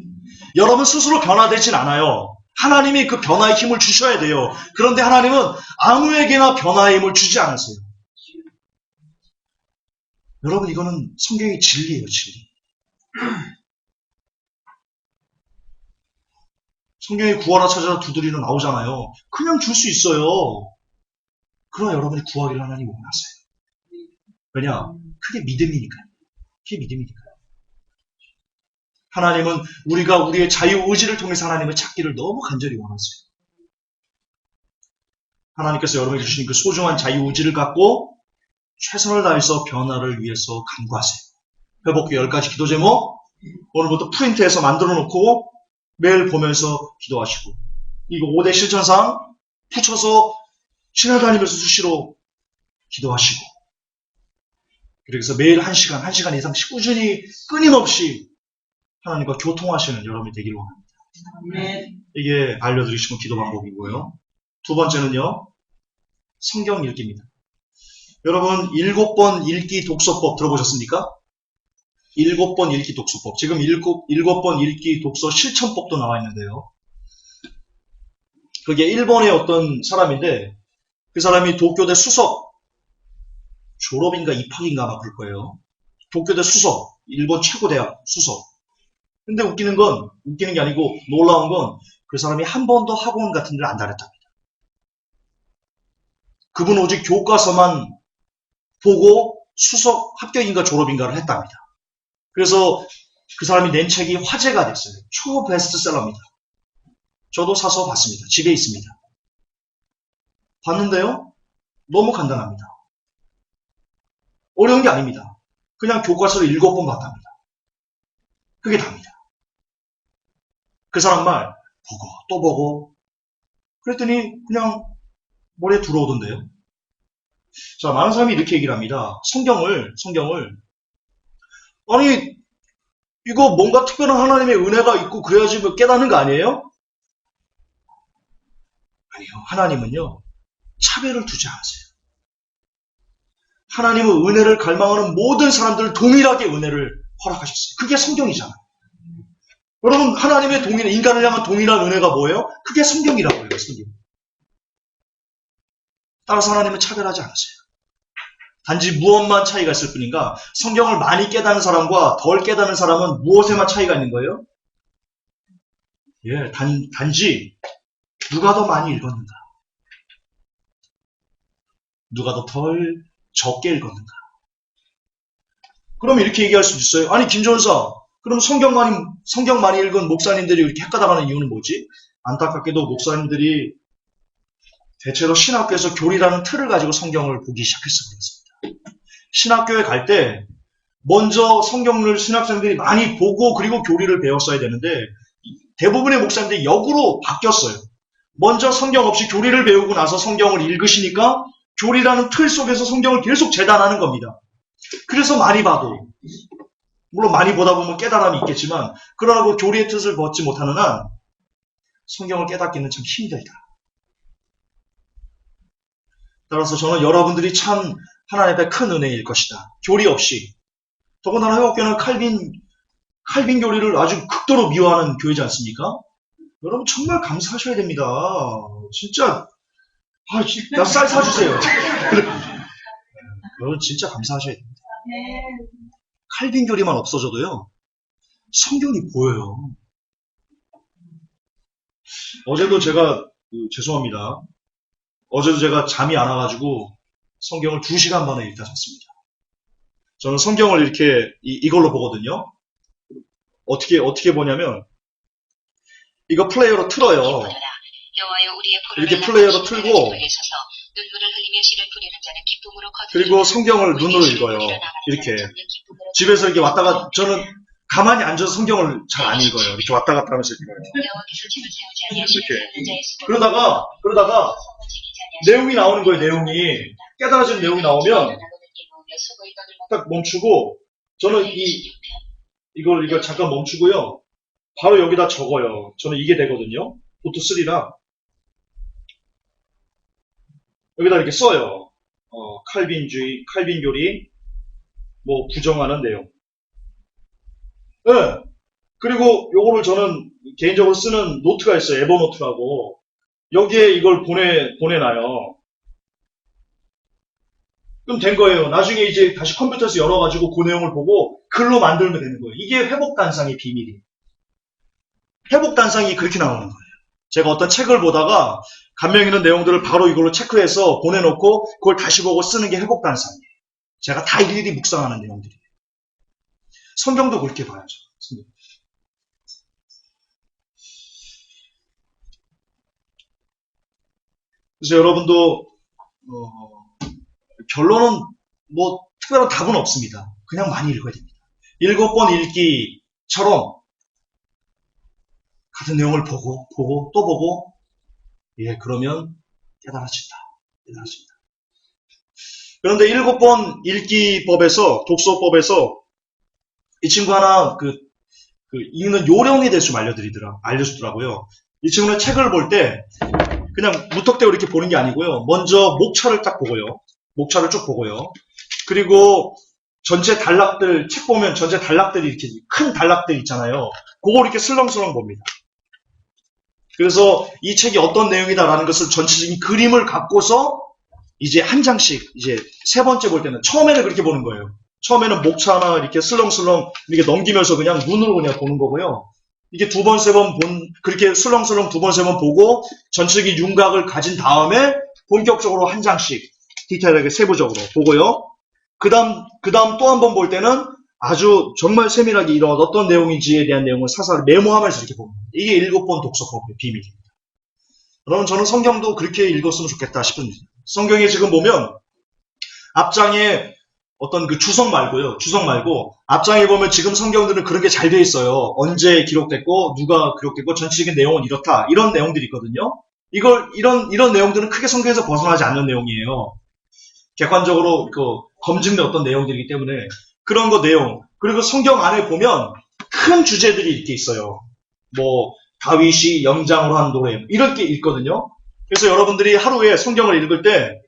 여러분 스스로 변화되진 않아요. 하나님이 그 변화의 힘을 주셔야 돼요. 그런데 하나님은 아무에게나 변화의 힘을 주지 않으세요. 여러분, 이거는 성경의 진리예요, 진리. 성경에 구하라 찾아라 두드리는 나오잖아요. 그냥 줄 수 있어요. 그러나 여러분이 구하기를 하나님 원하세요. 왜냐? 그게 믿음이니까요. 그게 믿음이니까요. 하나님은 우리가 우리의 자유의지를 통해서 하나님을 찾기를 너무 간절히 원하세요. 하나님께서 여러분에게 주신 그 소중한 자유의지를 갖고 최선을 다해서 변화를 위해서 간구하세요. 회복기 10가지 기도 제목 오늘부터 프린트해서 만들어 놓고 매일 보면서 기도하시고 이거 5대 실천상 붙여서 지나다니면서 수시로 기도하시고 그래서 매일 1시간 이상씩 꾸준히 끊임없이 하나님과 교통하시는 여러분이 되기를 원합니다. 네. 이게 알려드리시는 기도 방법이고요. 두 번째는요. 성경 읽기입니다. 여러분 7번 읽기 독서법 들어보셨습니까? 7번 읽기 독서법. 지금 7번 읽기 독서 실천법도 나와 있는데요. 그게 일본의 어떤 사람인데 그 사람이 도쿄대 수석 졸업인가 입학인가 막 그럴 거예요. 도쿄대 수석, 일본 최고 대학 수석. 근데 웃기는 게 아니고 놀라운 건 그 사람이 한 번도 학원 같은 데를 안 다녔답니다. 그분 오직 교과서만 보고 수석 합격인가 졸업인가를 했답니다. 그래서 그 사람이 낸 책이 화제가 됐어요. 초 베스트셀러입니다. 저도 사서 봤습니다. 집에 있습니다. 봤는데요. 너무 간단합니다. 어려운 게 아닙니다. 그냥 교과서를 7번 봤답니다. 그게 답니다. 그 사람 말 보고 또 보고 그랬더니 그냥 머리에 들어오던데요. 자, 많은 사람이 이렇게 얘기를 합니다. 성경을 아니 이거 뭔가 특별한 하나님의 은혜가 있고 그래야지 뭐 깨닫는 거 아니에요? 아니요. 하나님은요. 차별을 두지 않으세요. 하나님은 은혜를 갈망하는 모든 사람들을 동일하게 은혜를 허락하셨어요. 그게 성경이잖아요. 여러분, 하나님의 동일, 인간을 향한 동일한 은혜가 뭐예요? 그게 성경이라고 해요, 성경. 따라서 하나님은 차별하지 않으세요. 단지 무엇만 차이가 있을 뿐인가, 성경을 많이 깨닫는 사람과 덜 깨닫는 사람은 무엇에만 차이가 있는 거예요? 예, 단지 누가 더 많이 읽었는가, 누가 더 덜 적게 읽었는가. 그럼 이렇게 얘기할 수도 있어요. 아니, 김전사, 그럼 성경 많이 읽은 목사님들이 이렇게 헷갈아가는 이유는 뭐지? 안타깝게도 목사님들이 대체로 신학교에서 교리라는 틀을 가지고 성경을 보기 시작해서 그렇습니다. 신학교에 갈 때 먼저 성경을 신학생들이 많이 보고 그리고 교리를 배웠어야 되는데 대부분의 목사님들이 역으로 바뀌었어요. 먼저 성경 없이 교리를 배우고 나서 성경을 읽으시니까 교리라는 틀 속에서 성경을 계속 재단하는 겁니다. 그래서 많이 봐도, 물론 많이 보다 보면 깨달음이 있겠지만, 그러나 교리의 뜻을 벗지 못하는 한 성경을 깨닫기는 참 힘들다. 따라서 저는 여러분들이 참 하나님 앞에 큰 은혜일 것이다. 교리 없이. 더군다나 회복교는 칼빈 교리를 아주 극도로 미워하는 교회지 않습니까? 여러분 정말 감사하셔야 됩니다. 진짜 몇 살 사주세요. 여러분 진짜 감사하셔야 됩니다. 칼빈 교리만 없어져도요, 성경이 보여요. 어제도 제가, 죄송합니다. 어제도 제가 잠이 안 와가지고 성경을 2시간 만에 읽다 잤습니다. 저는 성경을 이렇게 이걸로 보거든요. 어떻게 보냐면, 이거 플레이어로 틀어요. 이렇게 플레이어로 틀고, 그리고 성경을 눈으로 읽어요. 이렇게. 집에서 이렇게 왔다가, 저는 가만히 앉아서 성경을 잘 안 읽어요. 이렇게 왔다 갔다 하면서 읽어요. 이렇게. 그러다가, 내용이 나오는 거예요, 내용이. 깨달아지는 내용이 나오면, 딱 멈추고, 저는 이걸 잠깐 멈추고요. 바로 여기다 적어요. 저는 이게 되거든요. 노트3라. 여기다 이렇게 써요. 칼빈주의, 칼빈 교리, 부정하는 내용. 네. 그리고 요거를 저는 개인적으로 쓰는 노트가 있어요. 에버노트라고. 여기에 이걸 보내놔요. 그럼 된 거예요. 나중에 이제 다시 컴퓨터에서 열어가지고 그 내용을 보고 글로 만들면 되는 거예요. 이게 회복단상의 비밀이에요. 회복단상이 그렇게 나오는 거예요. 제가 어떤 책을 보다가 감명 있는 내용들을 바로 이걸로 체크해서 보내놓고 그걸 다시 보고 쓰는 게 회복단상이에요. 제가 다 일일이 묵상하는 내용들이에요. 성경도 그렇게 봐야죠. 그래서 여러분도 결론은 특별한 답은 없습니다. 그냥 많이 읽어야 됩니다. 7번 읽기처럼 같은 내용을 보고 또 보고, 예, 그러면 깨달아진다. 그런데 7번 읽기법에서, 독서법에서 이 친구 하나 읽는 요령에 대해서 좀 알려주더라고요. 이 친구는 책을 볼 때 그냥 무턱대고 이렇게 보는 게 아니고요. 먼저 목차를 딱 보고요. 목차를 쭉 보고요. 그리고 전체 단락들, 책 보면 전체 단락들이 이렇게 큰 단락들 있잖아요. 그걸 이렇게 슬렁슬렁 봅니다. 그래서 이 책이 어떤 내용이다라는 것을 전체적인 그림을 갖고서 이제 한 장씩, 이제 3번째 볼 때는 처음에는 그렇게 보는 거예요. 처음에는 목차 하나 이렇게 슬렁슬렁 이렇게 넘기면서 그냥 눈으로 그냥 보는 거고요. 이게 2번, 3번 그렇게 슬렁슬렁 2번, 3번 보고 전체적인 윤곽을 가진 다음에 본격적으로 한 장씩 디테일하게 세부적으로 보고요. 그 다음 또 한 번 볼 때는 아주 정말 세밀하게 이런 어떤 내용인지에 대한 내용을 사사를 메모하면서 이렇게 봅니다. 이게 7번 독서법의 비밀입니다. 여러분, 저는 성경도 그렇게 읽었으면 좋겠다 싶습니다. 성경에 지금 보면 앞장에 어떤 주석 말고 앞장에 보면 지금 성경들은 그런 게 잘 돼 있어요. 언제 기록됐고 누가 기록됐고 전체적인 내용은 이렇다. 이런 내용들이 있거든요. 이런 내용들은 크게 성경에서 벗어나지 않는 내용이에요. 객관적으로 검증된 어떤 내용들이기 때문에 그런 내용. 그리고 성경 안에 보면 큰 주제들이 이렇게 있어요. 다윗이 영장으로 한 노래 이렇게 있거든요. 그래서 여러분들이 하루에 성경을 읽을 때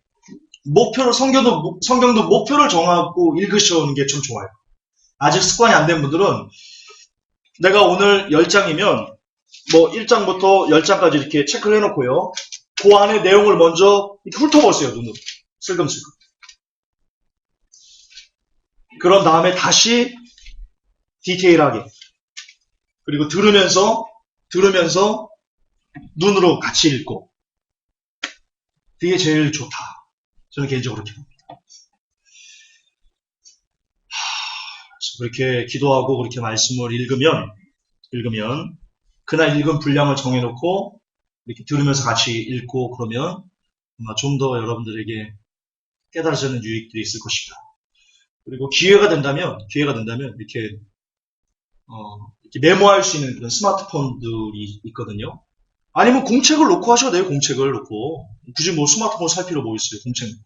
성경도 목표를 정하고 읽으시는 게 좀 좋아요. 아직 습관이 안 된 분들은 내가 오늘 10장이면 뭐 1장부터 10장까지 이렇게 체크를 해놓고요. 그 안에 내용을 먼저 이렇게 훑어보세요. 눈으로. 슬금슬금. 그런 다음에 다시 디테일하게 그리고 들으면서 눈으로 같이 읽고 그게 제일 좋다. 저는 개인적으로 그렇게 봅니다. 그렇게 기도하고 그렇게 말씀을 읽으면 그날 읽은 분량을 정해놓고 이렇게 들으면서 같이 읽고 그러면 아마 좀 더 여러분들에게 깨달아지는 유익들이 있을 것이다. 그리고 기회가 된다면 이렇게 메모할 수 있는 그런 스마트폰들이 있거든요. 아니면 공책을 놓고 하셔도 돼요. 공책을 놓고 굳이 뭐 스마트폰 살 필요 뭐 있어요. 공책 놓고.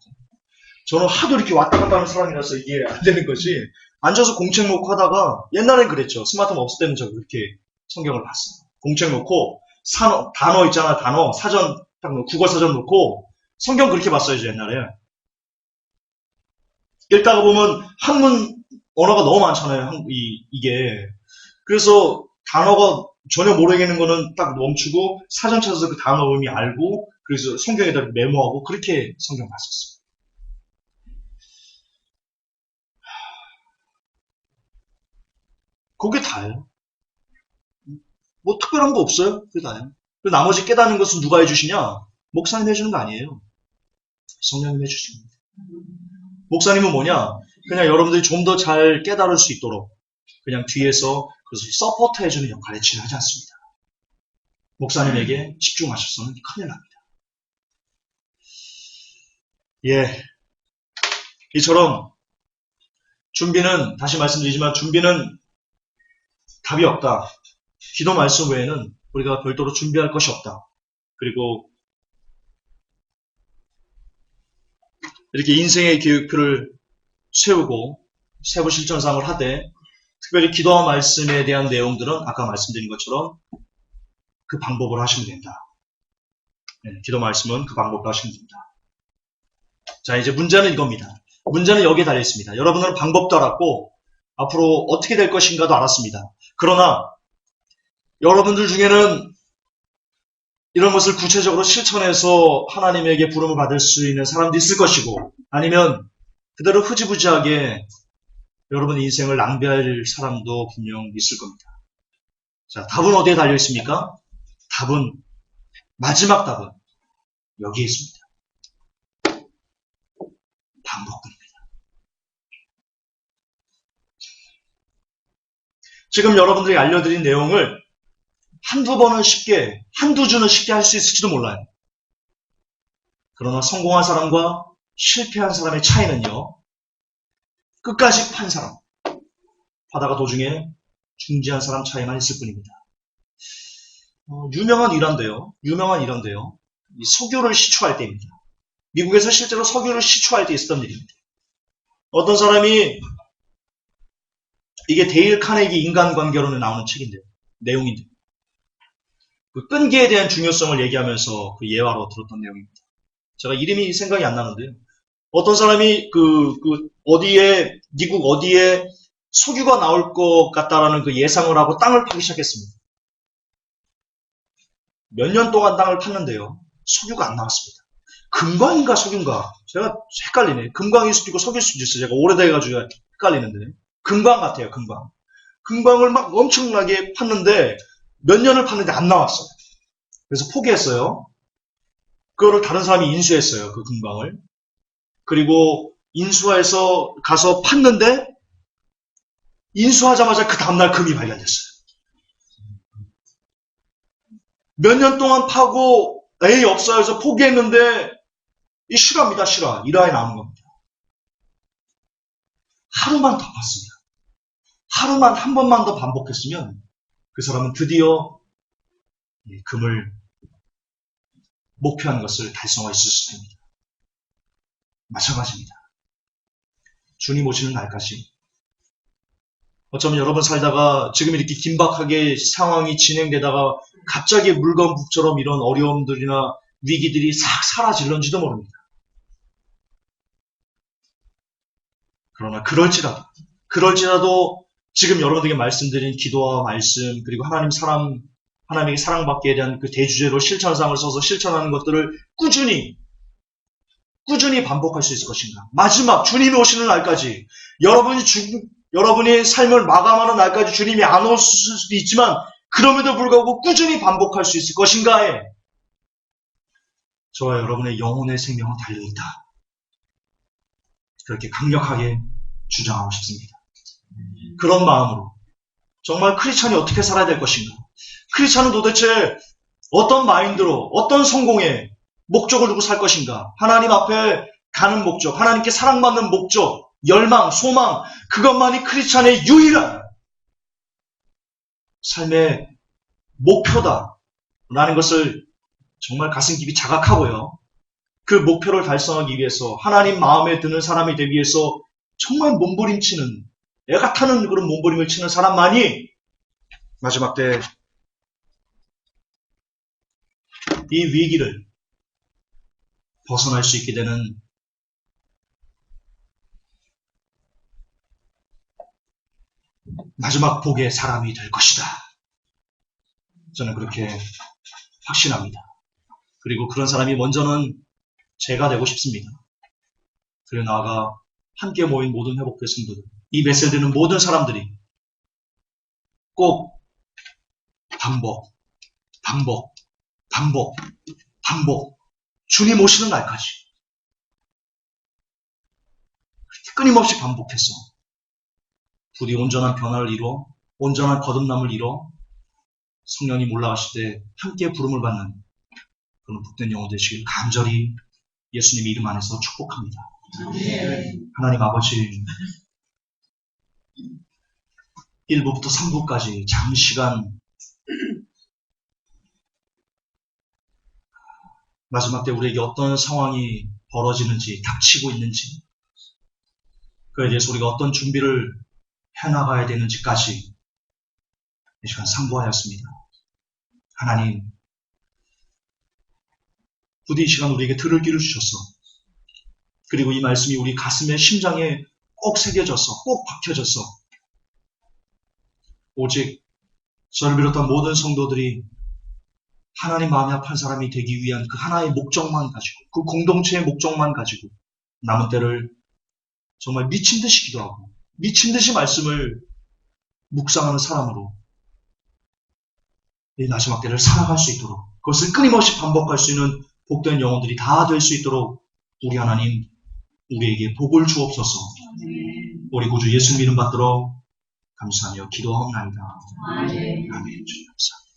저는 하도 이렇게 왔다 갔다 하는 사람이라서 이게 안 되는 것이 앉아서 공책 놓고 하다가 옛날엔 그랬죠. 스마트폰 없을 때는 저 그렇게 성경을 봤어요. 공책 놓고 단어 있잖아. 단어 사전 딱 국어 사전 놓고 성경 그렇게 봤어요. 옛날에. 읽다가 보면 한문 언어가 너무 많잖아요. 이게. 그래서 단어가 전혀 모르겠는 거는 딱 멈추고 사전 찾아서 그 단어 의미 알고 그래서 성경에다 메모하고 그렇게 성경 봤었어요. 그게 다예요. 뭐 특별한 거 없어요. 그게 다예요. 그리고 나머지 깨닫는 것은 누가 해주시냐? 목사님 해주는 거 아니에요. 성령님 해주시는 거예요. 목사님은 뭐냐? 그냥 여러분들이 좀 더 잘 깨달을 수 있도록 그냥 뒤에서 그래서 서포트 해주는 역할에 지나지 않습니다. 목사님에게 집중하셔서는 큰일 납니다. 예. 이처럼 준비는 다시 말씀드리지만 준비는 답이 없다. 기도 말씀 외에는 우리가 별도로 준비할 것이 없다. 그리고 이렇게 인생의 계획표를 세우고 세부 실천상을 하되 특별히 기도와 말씀에 대한 내용들은 아까 말씀드린 것처럼 그 방법으로 하시면 된다. 네, 기도 말씀은 그 방법으로 하시면 된다. 자, 이제 문제는 이겁니다. 문제는 여기에 달려 있습니다. 여러분은 방법도 알았고 앞으로 어떻게 될 것인가도 알았습니다. 그러나 여러분들 중에는 이런 것을 구체적으로 실천해서 하나님에게 부름을 받을 수 있는 사람도 있을 것이고 아니면 그대로 흐지부지하게 여러분의 인생을 낭비할 사람도 분명 있을 겁니다. 자, 답은 어디에 달려 있습니까? 마지막 답은 여기에 있습니다. 반복입니다. 지금 여러분들이 알려드린 내용을 한두 주는 쉽게 할 수 있을지도 몰라요. 그러나 성공한 사람과 실패한 사람의 차이는요, 끝까지 판 사람, 하다가 도중에 중지한 사람 차이만 있을 뿐입니다. 유명한 일화인데요. 이 석유를 시추할 때입니다. 미국에서 실제로 석유를 시추할 때 있었던 일입니다. 어떤 사람이 이게 데일 카네기 인간관계론에 나오는 책인데요. 내용인데 그 끈기에 대한 중요성을 얘기하면서 그 예화로 들었던 내용입니다. 제가 이름이 생각이 안 나는데요. 어떤 사람이 미국 어디에 석유가 나올 것 같다라는 그 예상을 하고 땅을 파기 시작했습니다. 몇 년 동안 땅을 팠는데요. 석유가 안 나왔습니다. 금광인가 석유인가? 제가 헷갈리네. 금광일 수도 있고 석유일 수도 있어요. 제가 오래돼가지고 헷갈리는데. 금광 같아요, 금광. 금광을 막 엄청나게 팠는데 몇 년을 팠는데 안 나왔어요. 그래서 포기했어요. 그거를 다른 사람이 인수했어요, 그 금광을. 그리고 인수해서 가서 팠는데 인수하자마자 그 다음날 금이 발견됐어요. 몇 년 동안 파고 에이 없어요 해서 포기했는데 이 실화입니다. 일화에 나오는 겁니다. 하루만 더 팠습니다. 하루만 한 번만 더 반복했으면 그 사람은 드디어 금을 목표한 것을 달성할 수 있을 겁니다. 마찬가지입니다. 주님 오시는 날까지 어쩌면 여러분 살다가 지금 이렇게 긴박하게 상황이 진행되다가 갑자기 물건북처럼 이런 어려움들이나 위기들이 싹 사라질런지도 모릅니다. 그러나 그럴지라도 지금 여러분들에게 말씀드린 기도와 말씀, 그리고 하나님에게 사랑받기에 대한 그 대주제로 실천상을 써서 실천하는 것들을 꾸준히 반복할 수 있을 것인가? 마지막 주님이 오시는 날까지, 여러분이 삶을 마감하는 날까지 주님이 안 오실 수도 있지만, 그럼에도 불구하고 꾸준히 반복할 수 있을 것인가에 저와 여러분의 영혼의 생명은 달려있다. 그렇게 강력하게 주장하고 싶습니다. 그런 마음으로 정말 크리스찬이 어떻게 살아야 될 것인가? 크리스찬은 도대체 어떤 마인드로, 어떤 성공의 목적을 두고 살 것인가? 하나님 앞에 가는 목적, 하나님께 사랑받는 목적, 열망, 소망, 그것만이 크리스찬의 유일한 삶의 목표다라는 것을 정말 가슴 깊이 자각하고요. 그 목표를 달성하기 위해서 하나님 마음에 드는 사람이 되기 위해서 정말 몸부림치는, 애가 타는 그런 몸부림을 치는 사람만이 마지막 때 이 위기를 벗어날 수 있게 되는 마지막 복의 사람이 될 것이다. 저는 그렇게 확신합니다. 그리고 그런 사람이 먼저는 제가 되고 싶습니다. 그리고 나아가 함께 모인 모든 회복된 성도들, 이 메시지 듣는 모든 사람들이 꼭 반복, 주님 오시는 날까지 끊임없이 반복해서 부디 온전한 변화를 이루어, 온전한 거듭남을 이루어 성령님 올라가실 때 함께 부름을 받는 그런 복된 영혼 되시길 간절히 예수님의 이름 안에서 축복합니다. 하나님 아버지, 1부부터 3부까지 장시간 마지막 때 우리에게 어떤 상황이 벌어지는지, 닥치고 있는지, 그에 대해서 우리가 어떤 준비를 해나가야 되는지까지 이 시간 상고하였습니다. 하나님, 부디 이 시간 우리에게 들을 귀를 주셔서, 그리고 이 말씀이 우리 가슴에, 심장에 꼭 새겨져서, 꼭 박혀져서, 오직 저를 비롯한 모든 성도들이 하나님 마음에 합한 사람이 되기 위한 그 하나의 목적만 가지고, 그 공동체의 목적만 가지고 남은 때를 정말 미친 듯이 기도하고 미친 듯이 말씀을 묵상하는 사람으로 이 마지막 때를 살아갈 수 있도록, 그것을 끊임없이 반복할 수 있는 복된 영혼들이 다 될 수 있도록 우리 하나님, 우리에게 복을 주옵소서. 우리 구주 예수님 이름 받들어 감사하며 기도하옵나이다. 아멘. 주님 감사합니다.